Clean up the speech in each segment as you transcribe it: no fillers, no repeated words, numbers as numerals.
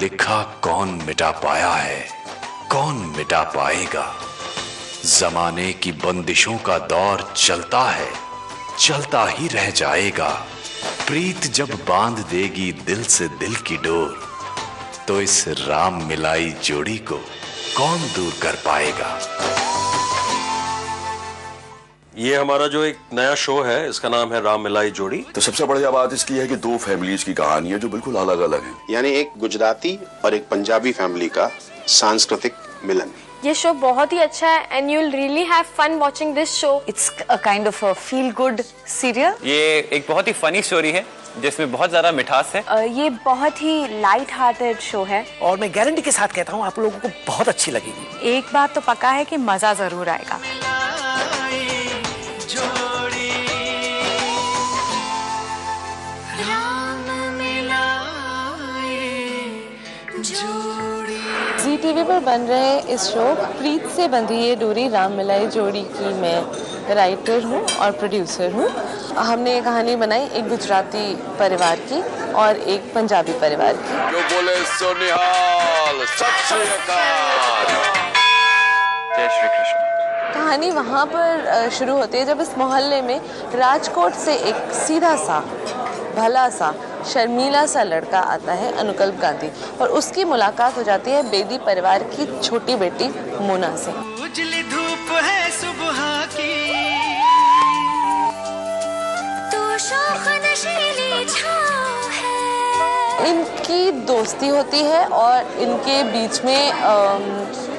लिखा कौन मिटा पाया है, कौन मिटा पाएगा। जमाने की बंदिशों का दौर चलता है, चलता ही रह जाएगा। प्रीत जब बांध देगी दिल से दिल की डोर, तो इस राम मिलाई जोड़ी को कौन दूर कर पाएगा। ये हमारा जो एक नया शो है, इसका नाम है राम मिलाई जोड़ी। तो सबसे बढ़िया बात इसकी है कि दो फैमिलीज की कहानी है जो बिल्कुल अलग अलग है, यानी एक गुजराती और एक पंजाबी फैमिली का सांस्कृतिक मिलन। ये शो बहुत ही अच्छा है and you will really have fun watching this show. It's a kind of a feel good serial. ये एक बहुत ही फनी स्टोरी है जिसमें बहुत ज्यादा मिठास है। ये बहुत ही लाइट हार्टेड शो है और मैं गारंटी के साथ कहता हूँ आप लोगों को बहुत अच्छी लगेगी। एक बात तो पक्का है कि मजा जरूर आएगा। जी टीवी पर बन रहे इस शो प्रीत से बंधी ये डोरी राम मिलाई जोड़ी की मैं राइटर हूँ और प्रोड्यूसर हूँ। हमने ये कहानी बनाई एक गुजराती परिवार की और एक पंजाबी परिवार की। जो बोले सो निहाल, सत श्री अकाल। जय श्री कृष्ण। कहानी वहाँ पर शुरू होती है जब इस मोहल्ले में राजकोट से एक सीधा सा भला सा शर्मीला सा लड़का आता है, अनुकल्प गांधी, और उसकी मुलाकात हो जाती है बेदी परिवार की छोटी बेटी मोना से। उजली धूप है सुबह की, तो शौक नशीली छाँव है। इनकी दोस्ती होती है और इनके बीच में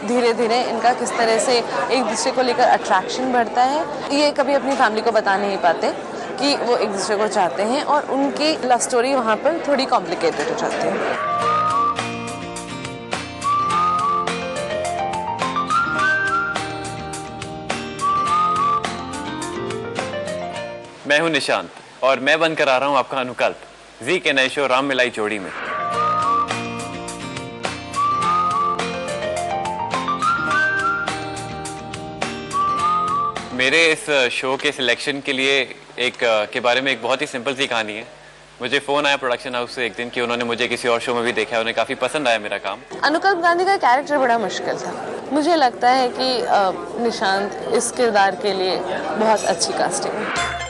धीरे धीरे इनका किस तरह से एक दूसरे को लेकर अट्रैक्शन बढ़ता है। ये कभी अपनी फैमिली को बता नहीं पाते कि वो एक दूसरे को चाहते हैं और उनकी लव स्टोरी वहाँ पर थोड़ी कॉम्प्लिकेटेड हो जाती है। मैं हूं निशांत और मैं बनकर आ रहा हूं आपका अनुकल्प जी के नए शो राम मिलाई जोड़ी में। मेरे इस शो के सिलेक्शन के लिए के बारे में एक बहुत ही सिंपल सी कहानी है। मुझे फोन आया प्रोडक्शन हाउस से एक दिन कि उन्होंने मुझे किसी और शो में भी देखा है, उन्हें काफी पसंद आया मेरा काम। अनुकल्प गांधी का कैरेक्टर बड़ा मुश्किल था। मुझे लगता है कि निशांत इस किरदार के लिए बहुत अच्छी कास्टिंग है।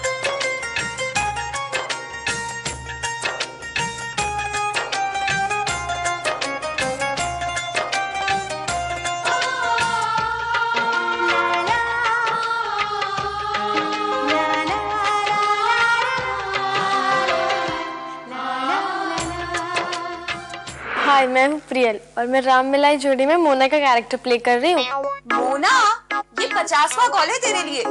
हाय, मैं हूँ प्रियल और मैं राम मिलाई जोड़ी में मोना का कैरेक्टर प्ले कर रही हूँ। मोना, ये 50वां कॉल है तेरे लिए।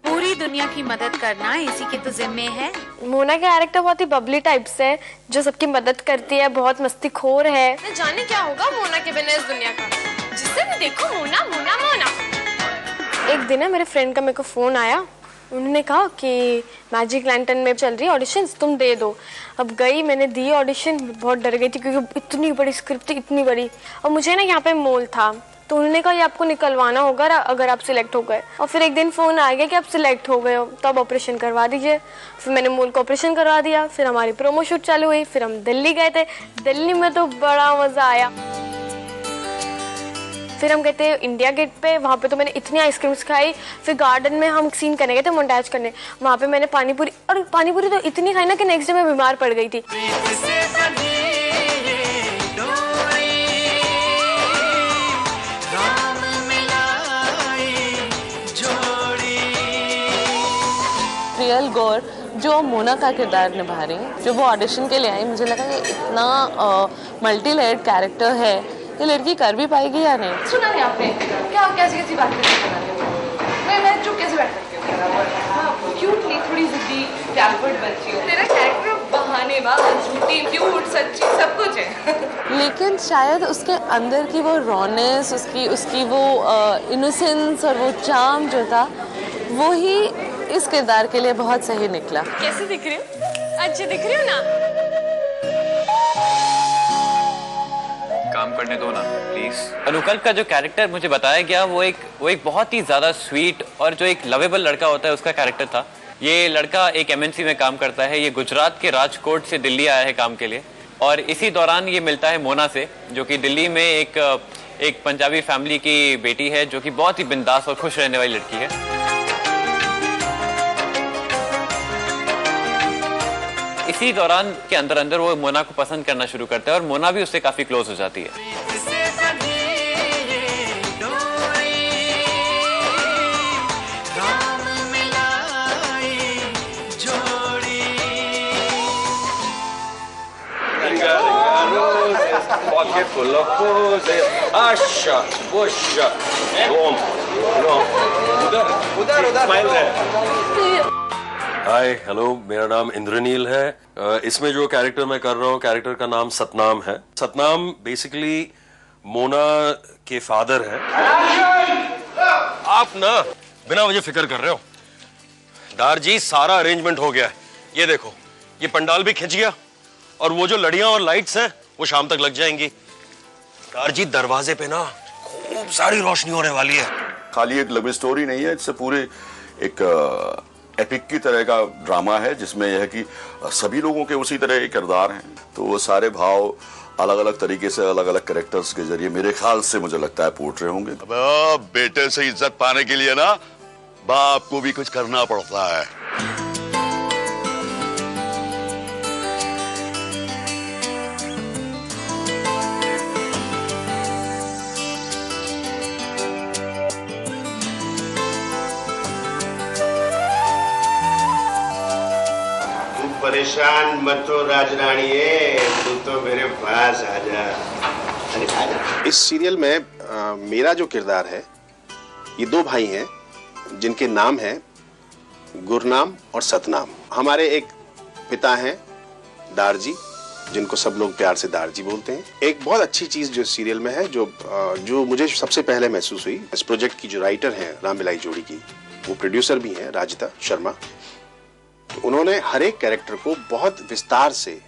पूरी दुनिया की मदद करना इसी के तो जिम्मे है। मोना का कैरेक्टर बहुत ही बबली टाइप से है जो सबकी मदद करती है, बहुत मस्तीखोर है। न जाने क्या होगा मोना के बिना इस दुनिया का, जिससे भी देखो मोना मोना मोना। एक दिन है मेरे फ्रेंड का मेरे को फोन आया, उन्होंने कहा कि मैजिक लैंटर्न में चल रही ऑडिशंस, तुम दे दो। अब गई, मैंने दी ऑडिशन, बहुत डर गई थी क्योंकि इतनी बड़ी स्क्रिप्ट थी, इतनी बड़ी, और मुझे ना यहाँ पे मोल था, तो उन्होंने कहा ये आपको निकलवाना होगा अगर आप सिलेक्ट हो गए। और फिर एक दिन फ़ोन आ गया कि आप सिलेक्ट हो गए हो तो अब ऑपरेशन करवा दीजिए। फिर मैंने मोल को ऑपरेशन करवा दिया, फिर हमारी प्रोमो शूट चालू हुई, फिर हम दिल्ली गए थे। दिल्ली में तो बड़ा मज़ा आया। फिर हम गए थे इंडिया गेट पे, वहाँ पे तो मैंने इतनी आइसक्रीम्स खाई। फिर गार्डन में हम सीन करने गए थे मोन्टाज करने, वहाँ पे मैंने पानीपुरी, और पानीपुरी तो इतनी खाई ना कि नेक्स्ट डे मैं बीमार पड़ गई थी। प्रियल गौर जो मोना का किरदार निभा रही है, जो वो ऑडिशन के लिए आई, मुझे लगा ये इतना मल्टी लेयर्ड कैरेक्टर है, ये लड़की कर भी पाएगी या नहीं। सुना नहीं आपने क्या कैसी बात मैं चुप कैसे बैठ सकती हूँ। क्यूटली थोड़ी जिद्दी टैम्पर्ड बच्ची हो। तेरा कैरेक्टर बहानेबाज, झूठी, क्यूट, सच्ची सब कुछ है। लेकिन शायद उसके अंदर की वो रॉनेस, उसकी वो इनोसेंस और वो चार्म जो था, वो ही इस किरदार के लिए बहुत सही निकला। कैसे दिख रही हूँ? अच्छी दिख रही हूँ ना? काम करने दो ना प्लीज। अनुकल्प का जो कैरेक्टर मुझे बताया गया वो एक बहुत ही ज्यादा स्वीट और जो एक लवेबल लड़का होता है उसका कैरेक्टर था। ये लड़का एक एमएनसी में काम करता है। ये गुजरात के राजकोट से दिल्ली आया है काम के लिए। और इसी दौरान ये मिलता है मोना से, जो कि दिल्ली में एक पंजाबी फैमिली की बेटी है, जो कि बहुत ही बिंदास और खुश रहने वाली लड़की है। इसी दौरान के अंदर अंदर वो मोना को पसंद करना शुरू करता है और मोना भी उससे काफी क्लोज हो जाती है। Pocket full of poses. Asha, busha, boom, उधर स्माइल है। हाय हेलो, मेरा नाम इंद्रनील है। इसमें जो कैरेक्टर मैं कर रहा हूँ, कैरेक्टर का नाम सतनाम है। सतनाम बेसिकली मोना के फादर है। आप ना बिना वजह फिक्र कर रहे हो। दार जी, सारा अरेंजमेंट हो गया है। ये देखो, ये पंडाल भी खिंच गया और वो जो लड़ियां और लाइट्स हैं वो शाम तक लग जाएंगी। दार जी, दरवाजे पे ना खूब सारी रोशनी होने वाली है। खाली एक लव स्टोरी नहीं है, इससे पूरे एक एपिक की तरह का ड्रामा है, जिसमें यह है कि सभी लोगों के उसी तरह के किरदार हैं, तो वो सारे भाव अलग अलग तरीके से अलग अलग कैरेक्टर्स के जरिए मेरे ख्याल से मुझे लगता है पोर्ट्रे होंगे। बेटे से इज्जत पाने के लिए ना बाप को भी कुछ करना पड़ता है। परेशान मत हो राजरानी, तू तो मेरे पास आजा। अरे आजा। इस सीरियल में मेरा जो किरदार है, ये दो भाई हैं जिनके नाम हैं गुरनाम और सतनाम। हमारे एक पिता हैं दारजी, जिनको सब लोग प्यार से दारजी बोलते हैं। एक बहुत अच्छी चीज जो सीरियल में है, जो मुझे सबसे पहले महसूस हुई, इस प्रोजेक्ट की जो राइटर हैं राम मिलाई जोड़ी की, वो प्रोड्यूसर भी हैं राजिता शर्मा। उन्होंने हर एक कैरेक्टर को बहुत विस्तार से,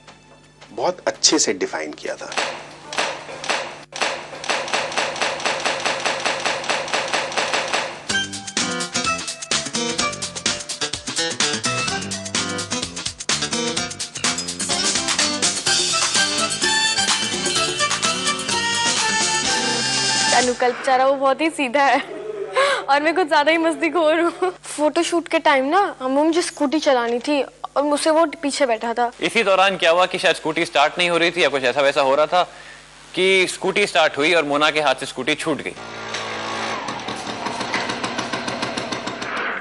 बहुत अच्छे से डिफाइन किया था। अनुकल्प बेचारा वो बहुत ही सीधा है और मैं कुछ ज्यादा ही मस्तीखोर हूँ। फोटोशूट के टाइम ना मुझे स्कूटी चलानी थी और मुझसे वो पीछे बैठा था। इसी दौरान क्या हुआ कि शायद स्कूटी स्टार्ट नहीं हो रही थी या कुछ ऐसा वैसा हो रहा था कि स्कूटी स्टार्ट हुई और मोना के हाथ से स्कूटी छूट गई।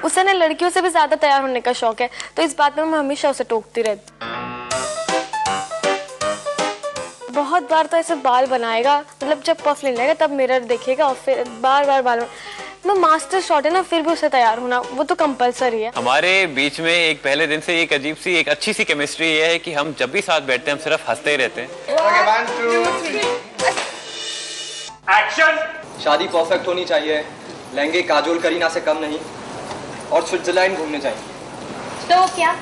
उसे ना लड़कियों से भी ज्यादा तैयार होने का शौक है, तो इस बात में मैं हमेशा उसे टोकती रहती। बहुत बार तो ऐसे बाल बनाएगा, मतलब जब पफ ले लेगा तब मिरर देखेगा और फिर बार बार बाल मैं मास्टर शॉट है ना, फिर भी उसे तैयार होना वो तो कंपलसरी है। हमारे बीच में एक पहले दिन से एक अजीब सी, एक अच्छी सी केमिस्ट्री ये है कि हम जब भी साथ बैठते हैं हम सिर्फ हंसते ही रहते हैं। एक्शन। शादी परफेक्ट होनी चाहिए, लहंगे काजोल करीना से कम नहीं, और स्विट्जरलैंड घूमने चाहिए। तो क्या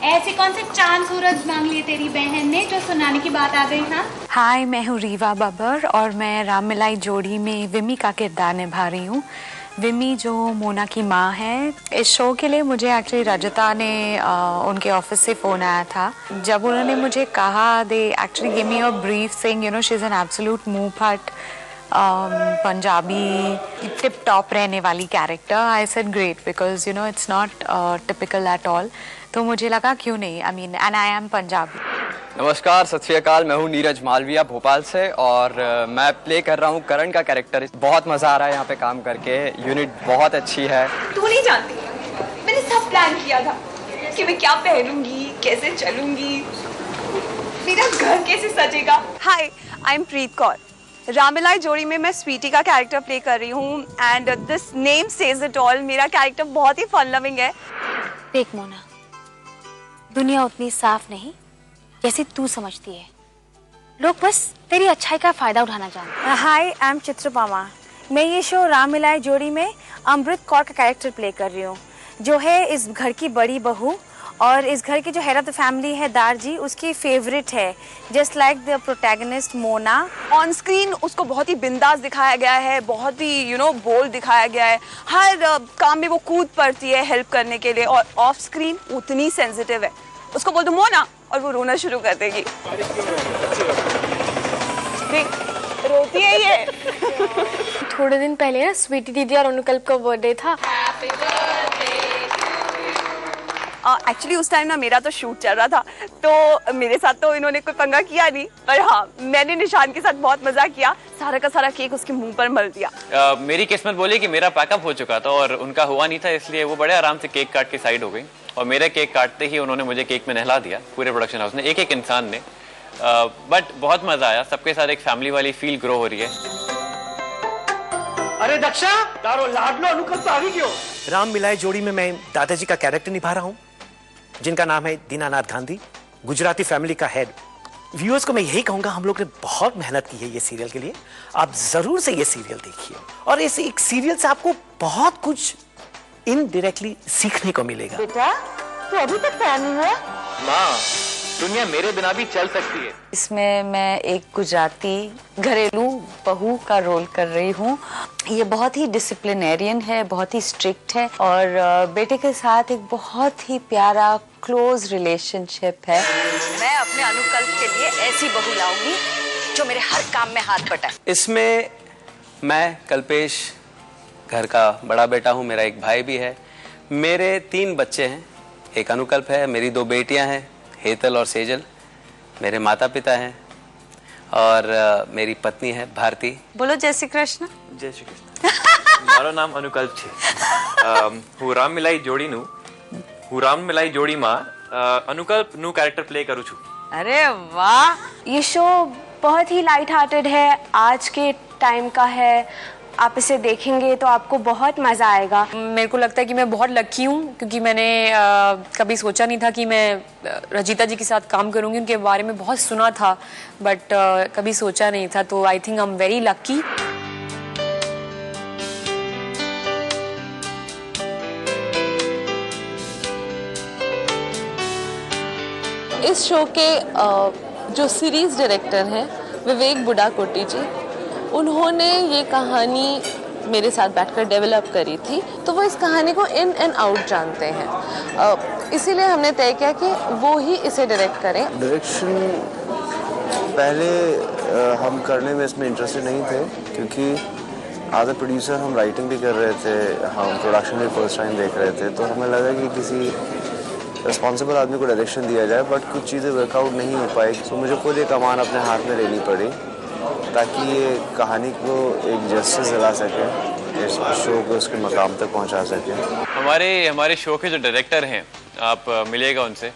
ऐसे कौन से चांद सूरज मांग लिए तेरी बहन ने जो सुनाने की बात आ गई? हाँ, हाय, मैं हूँ रीवा बब्बर और मैं राम मिलाई जोड़ी में विमी का किरदार निभा रही हूँ। विमी जो मोना की माँ है। इस शो के लिए मुझे एक्चुअली रजता ने उनके ऑफिस से फ़ोन आया था। जब उन्होंने मुझे कहा, they actually give me a brief saying, you know, she is an absolute मुंह फट पंजाबी टिप टॉप रहने वाली character. I said great, because you know it's not typical at all. तो मुझे लगा क्यों नहीं, I mean, and I M Punjabi. नमस्कार, सत श्री अकाल, मैं हूँ नीरज मालविया भोपाल से और मैं प्ले कर रहा हूँ करण का कैरेक्टर। बहुत मज़ा आ रहा है यहाँ पे काम करके, यूनिट बहुत अच्छी है। तू नहीं जानती, मैंने सब प्लान किया था कि मैं क्या पहनूंगी, कैसे चलूंगी, मेरा घर कैसे सजेगा। हाय, आई एम प्रीत कौर। राम मिलाई जोड़ी में मैं स्वीटी का कैरेक्टर प्ले कर रही हूँ and this name says it all. मेरा कैरेक्टर बहुत ही फन लविंग है। देख मोना, दुनिया उतनी साफ नहीं जैसे तू समझती है। लोग बस तेरी अच्छाई का फायदा उठाना चाहते हैं। हाय, आई एम चित्रपामा। मैं ये शो राम मिलाई जोड़ी में अमृत कौर का कैरेक्टर प्ले कर रही हूँ, जो है इस घर की बड़ी बहू और इस घर की जो हेड ऑफ द फैमिली है दारजी, उसकी फेवरेट है, just like the protagonist Mona. On screen उसको बहुत ही बिंदास दिखाया गया है, बहुत ही यू नो बोल्ड दिखाया गया है। हर काम में वो कूद पड़ती है हेल्प करने के लिए, और ऑफ स्क्रीन उतनी सेंसिटिव है। उसको बोल दो मोना और वो रोना शुरू कर देगी। देख रोती है ये। थोड़े दिन पहले ना स्वीटी दीदी और अनुकल्प का बर्थडे था। एक्चुअली उस टाइम ना मेरा तो शूट चल रहा था, तो मेरे साथ तो इन्होंने कोई पंगा किया नहीं, पर हाँ मैंने निशान के साथ बहुत मजा किया। सारा का सारा केक उसके मुंह पर मल दिया। मेरी किस्मत बोली कि मेरा पैकअप हो चुका था और उनका हुआ नहीं था, इसलिए वो बड़े आराम से केक काट के साइड हो गई और मेरे केक काटते ही उन्होंने मुझे केक में नहला दिया। पूरे प्रोडक्शन हाउस ने, एक एक इंसान ने। बट बहुत मजा आया, सबके साथ एक फैमिली वाली फील ग्रो हो रही है। अरे दक्षा, तारो लाडलो अनुकल्प आ गई क्यों? राम मिलाए जोड़ी में मैं दादाजी का कैरेक्टर निभा रहा हूँ, जिनका नाम है दीनानाथ गांधी, गुजराती फैमिली का हेड। व्यूअर्स को मैं यही कहूंगा, हम लोग ने बहुत मेहनत की है ये सीरियल के लिए। आप जरूर से ये सीरियल देखिए और इस एक सीरियल से आपको बहुत कुछ इनडायरेक्टली सीखने को मिलेगा। बेटा तू अभी तक तैयार नहीं हुआ? माँ, दुनिया मेरे बिना भी चल सकती है। इसमें मैं एक गुजराती घरेलू बहू का रोल कर रही हूँ। ये बहुत ही डिसिप्लिनेरियन है, बहुत ही स्ट्रिक्ट है और बेटे के साथ एक बहुत ही प्यारा क्लोज रिलेशनशिप है। मैं अपने अनुकल्प के लिए ऐसी बहू लाऊंगी जो मेरे हर काम में हाथ बटाए। इसमें मैं कल्पेश घर का बड़ा बेटा हूँ, मेरा एक भाई भी है, मेरे 3 बच्चे हैं, एक अनुकल्प है, मेरी 2 बेटियां हैं, हेतल और सेजल, मेरे माता पिता हैं और मेरी पत्नी है भारती। बोलो जय श्री कृष्ण। जय श्री कृष्ण। मारो नाम अनुकल्प छे। હું રામ મિલાઈ જોડીમાં अनुकल्प નું कैरेक्टर प्ले करूँ छू। अरे वाह, ये शो बहुत ही लाइट हार्टेड है, आज के टाइम का है। आप इसे देखेंगे तो आपको बहुत मज़ा आएगा। मेरे को लगता है कि मैं बहुत लकी हूँ क्योंकि मैंने कभी सोचा नहीं था कि मैं रजिता जी के साथ काम करूँगी। उनके बारे में बहुत सुना था बट कभी सोचा नहीं था, तो I think I am very lucky. इस शो के जो सीरीज डायरेक्टर हैं विवेक बुडाकोटी जी, उन्होंने ये कहानी मेरे साथ बैठकर डेवलप करी थी, तो वो इस कहानी को इन एंड आउट जानते हैं। इसीलिए हमने तय किया कि वो ही इसे डायरेक्ट करें। डायरेक्शन पहले हम करने में इसमें इंटरेस्टेड नहीं थे क्योंकि एज अ प्रोड्यूसर हम राइटिंग भी कर रहे थे, हम प्रोडक्शन भी फर्स्ट टाइम देख रहे थे, तो हमें लगा कि किसी रिस्पॉन्सिबल आदमी को डायरेक्शन दिया जाए, बट कुछ चीज़ें वर्कआउट नहीं हो पाई, तो मुझे खुद ये कमान अपने हाथ में लेनी पड़ी ताकि ये कहानी को एक जस्टिस दिला सके, इस शो को उसके मकाम तक पहुंचा सके। हमारे शो के जो डायरेक्टर हैं, आप मिलेगा उनसे,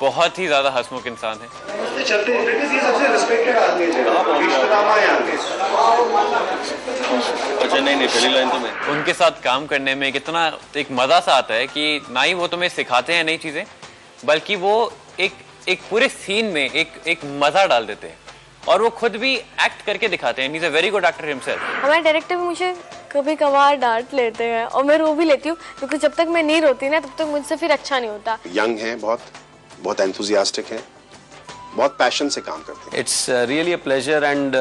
बहुत ही ज़्यादा हंसमुख इंसान है। चलते हैं बिकॉज़ ये सबसे रिस्पेक्टेड आदमी है। अच्छा नहीं पहली लाइन तो मैं। उनके साथ काम करने में कितना एक मज़ा सा आता है कि ना ही वो तुम्हें सिखाते हैं नई चीज़ें, बल्कि वो एक पूरे सीन में एक मज़ा डाल देते हैं और वो खुद भी एक्ट करके दिखाते हैं। He is a very good actor himself. हमारे डायरेक्टर भी मुझे कभी कभार डांट लेते हैं और मैं रो भी लेती हूँ क्योंकि जब तक मैं नहीं रोती ना तब तक मुझसे फिर अच्छा नहीं होता। यंग हैं, बहुत एंथुसियास्टिक हैं, बहुत पैशन से काम करते हैं। It's really a pleasure and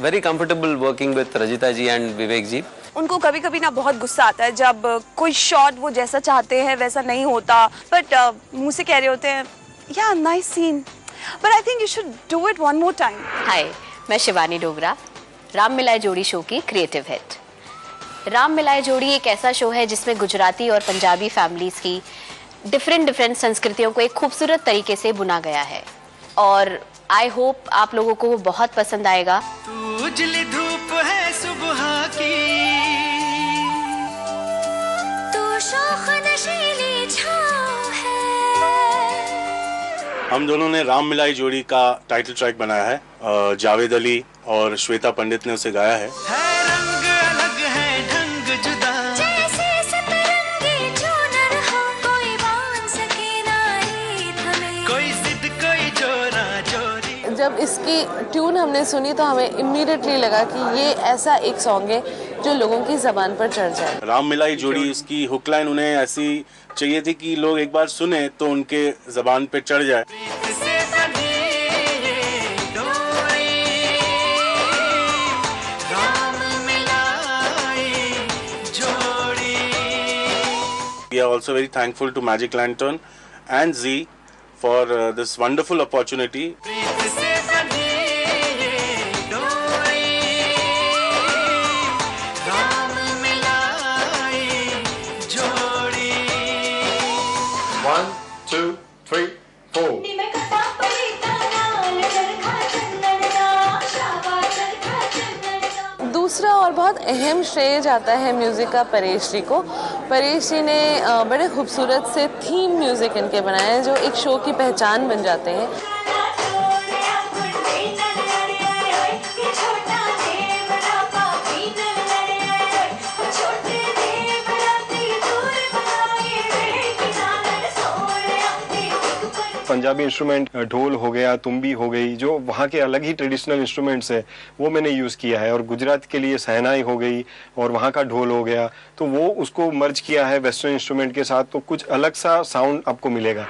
very comfortable working with Rajita ji and Vivek ji. उनको कभी कभी ना बहुत गुस्सा आता है जब कोई शॉट वो जैसा चाहते हैं वैसा नहीं होता, बट मुंह से कह रहे होते हैं या nice scene, but I think you should do it one more time. Hi, मैं शिवानी डोगरा, राम मिलाए जोड़ी शो की क्रिएटिव हेड। राम मिलाए जोड़ी एक ऐसा शो है जिसमें गुजराती और पंजाबी फैमिलीज की डिफरेंट संस्कृतियों को एक खूबसूरत तरीके से बुना गया है और आई होप आप लोगों को वो बहुत पसंद आएगा। उजली धूप है सुबह की, तू शौक नशीली छाँव है। हम दोनों ने राम मिलाई जोड़ी का टाइटल ट्रैक बनाया है, जावेद अली और श्वेता पंडित ने उसे गाया है। रंग अलग है ढंग जुदा, जैसे सतरंगी चूनर हो, कोई बांध सके नारी हमें, कोई जिद कोई जोरा जोरी। जब इसकी ट्यून हमने सुनी तो हमें इमीडिएटली लगा कि ये ऐसा एक सॉन्ग है जो लोगों की जबान पर चढ़ जाए। राम मिलाई जोड़ी, उसकी हुक लाइन उन्हें ऐसी चाहिए थी कि लोग एक बार सुने तो उनके जबान पे चढ़ जाए। We are also very thankful to Magic Lantern and Zee for this wonderful opportunity. One, two, three, four. दूसरा और बहुत अहम श्रेय जाता है म्यूज़िक का परेश जी को। परेश जी ने बड़े खूबसूरत से थीम म्यूज़िक इनके बनाए हैं जो एक शो की पहचान बन जाते हैं। पंजाबी इंस्ट्रूमेंट ढोल हो गया, तुम्बी हो गई, जो वहाँ के अलग ही ट्रेडिशनल इंस्ट्रूमेंट्स है वो मैंने यूज़ किया है। और गुजरात के लिए सहनाई हो गई और वहाँ का ढोल हो गया, तो वो उसको मर्ज किया है वेस्टर्न इंस्ट्रूमेंट के साथ, तो कुछ अलग सा साउंड आपको मिलेगा।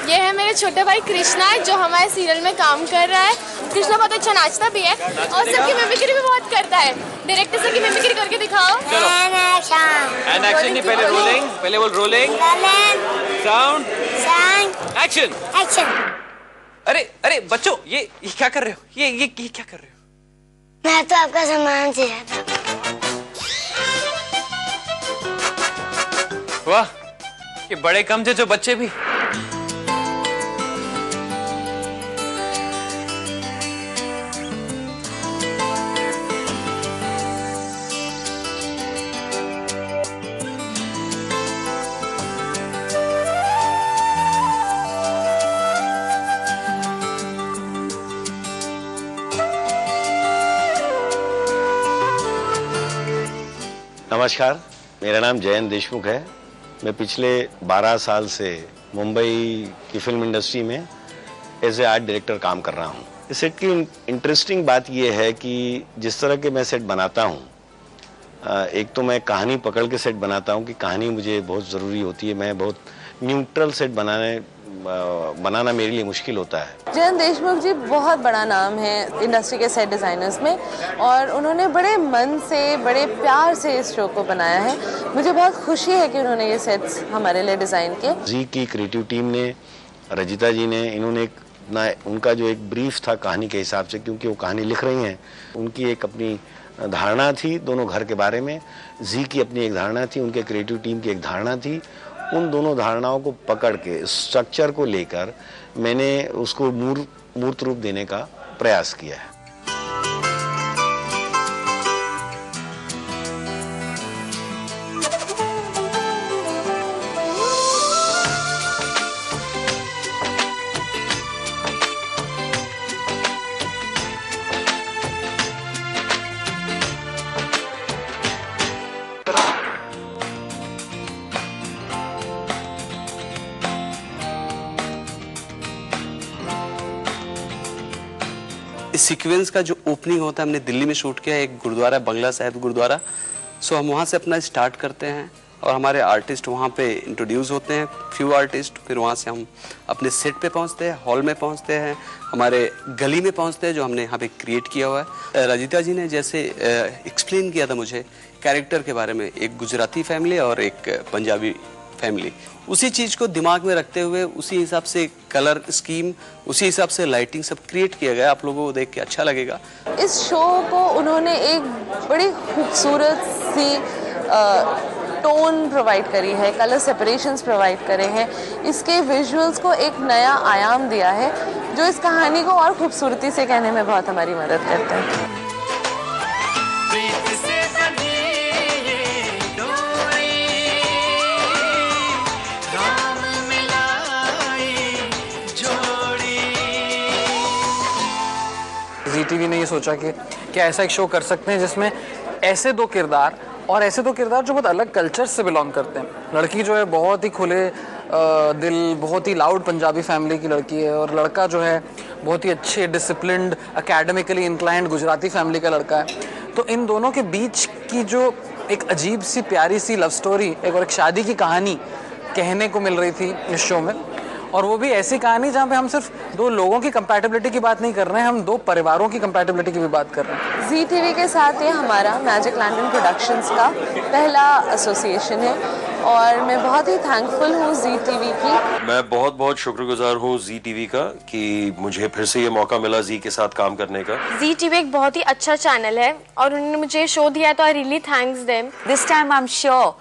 ये है मेरे छोटे भाई कृष्णा जो हमारे सीरियल में काम कर रहा है। कृष्णा बहुत अच्छा नाचता भी है और सबकी मिमिक्री भी बहुत करता है। डायरेक्टर सर की मिमिक्री करके दिखाओ। एंड एक्शन नहीं, पहले रोलिंग, पहले बोल रोलिंग, साउंड, एक्शन, एक्शन। अरे अरे बच्चों, ये क्या कर रहे हो? ये क्या कर रहे हो? मैं तो आपका सामान से जाता। वाह, ये बड़े कम थे जो बच्चे भी। नमस्कार, मेरा नाम जयंत देशमुख है। मैं पिछले 12 साल से मुंबई की फिल्म इंडस्ट्री में एज ए आर्ट डायरेक्टर काम कर रहा हूँ। इस सेट की इंटरेस्टिंग बात यह है कि जिस तरह के मैं सेट बनाता हूँ, एक तो मैं कहानी पकड़ के सेट बनाता हूँ कि कहानी मुझे बहुत ज़रूरी होती है। मैं बहुत न्यूट्रल सेट बनाना मेरे लिए मुश्किल होता है। जयंत देशमुख जी बहुत बड़ा नाम है इंडस्ट्री के सेट डिज़ाइनर्स में और उन्होंने बड़े मन से, बड़े प्यार से इस शो को बनाया है। मुझे बहुत खुशी है कि उन्होंने ये सेट्स हमारे लिए डिज़ाइन किए। जी की क्रिएटिव टीम ने, रजिता जी ने, इन्होंने उनका जो एक ब्रीफ था कहानी के हिसाब से, क्योंकि वो कहानी लिख रही हैं, उनकी एक अपनी धारणा थी दोनों घर के बारे में। जी की अपनी एक धारणा थी, उनके क्रिएटिव टीम की एक धारणा थी। उन दोनों धारणाओं को पकड़ के स्ट्रक्चर को लेकर मैंने उसको मूर्त रूप देने का प्रयास किया है। इस सीक्वेंस का जो ओपनिंग होता है हमने दिल्ली में शूट किया है, एक गुरुद्वारा, बंगला साहिब गुरुद्वारा। सो हम वहाँ से अपना स्टार्ट करते हैं और हमारे आर्टिस्ट वहाँ पे इंट्रोड्यूस होते हैं, फ्यू आर्टिस्ट। फिर वहाँ से हम अपने सेट पे पहुँचते हैं, हॉल में पहुँचते हैं, हमारे गली में पहुँचते हैं जो हमने यहाँ पे क्रिएट किया हुआ है। रजिता जी ने जैसे एक्सप्लेन किया था मुझे कैरेक्टर के बारे में, एक गुजराती फैमिली और एक पंजाबी फैमिली, उसी चीज़ को दिमाग में रखते हुए उसी हिसाब से कलर स्कीम, उसी हिसाब से लाइटिंग सब क्रिएट किया गया। आप लोगों को देख के अच्छा लगेगा। इस शो को उन्होंने एक बड़ी खूबसूरत सी टोन प्रोवाइड करी है, कलर सेपरेशंस प्रोवाइड करे हैं, इसके विजुअल्स को एक नया आयाम दिया है जो इस कहानी को और खूबसूरती से कहने में बहुत हमारी मदद करता है। टीवी ने ये सोचा कि क्या ऐसा एक शो कर सकते हैं जिसमें ऐसे दो किरदार और ऐसे दो किरदार जो बहुत अलग कल्चर से बिलोंग करते हैं। लड़की जो है बहुत ही खुले दिल, बहुत ही लाउड पंजाबी फैमिली की लड़की है और लड़का जो है बहुत ही अच्छे disciplined, academically inclined Gujarati family का लड़का है। तो इन दोनों के बीच की जो एक अजीब सी प्यारी सी लव स्टोरी, एक शादी की कहानी कहने को मिल रही थी इस शो में, और वो भी ऐसी कहानी जहाँ पे हम सिर्फ दो लोगों की कंपैटिबिलिटी की बात नहीं कर रहे हैं, हम दो परिवारों की कंपैटिबिलिटी की भी बात कर रहे हैं। जी टीवी के साथ ये हमारा मैजिक लैंटर्न प्रोडक्शंस का पहला एसोसिएशन है और मैं बहुत ही थैंकफुल हूँ जी टीवी की। मैं बहुत बहुत शुक्रगुजार हूँ जी टीवी का कि मुझे फिर से ये मौका मिला जी के साथ काम करने का। जी टीवी एक बहुत ही अच्छा चैनल है और उन्होंने मुझे शो दिया तो I really thanks them. This time I am sure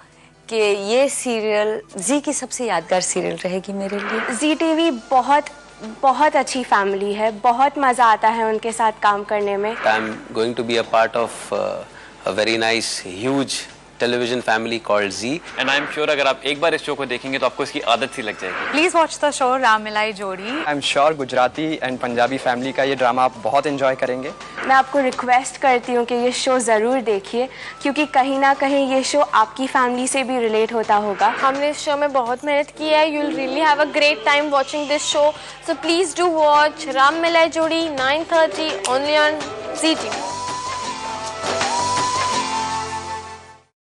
कि ये सीरियल जी की सबसे यादगार सीरियल रहेगी मेरे लिए। जी टीवी बहुत अच्छी फैमिली है, बहुत मजा आता है उनके साथ काम करने में। I am going to be a part of a very nice huge television family called Zee. And I am sure अगर आप एक बार इस शो को देखेंगे तो आपको इसकी आदत सी लग जाएगी। Please watch the show Ram मिलाई जोड़ी। आई am sure Gujarati and Punjabi family का ये ड्रामा आप बहुत एंजॉय करेंगे। मैं आपको रिक्वेस्ट करती हूँ कि ये शो ज़रूर देखिए क्योंकि कहीं ना कहीं ये शो आपकी फैमिली से भी रिलेट होता होगा। हमने इस शो में बहुत मेहनत की है। You will really have a great time watching this show, so please do watch Ram मिलाई जोड़ी 9:30 ओनली ऑन जी टीवी।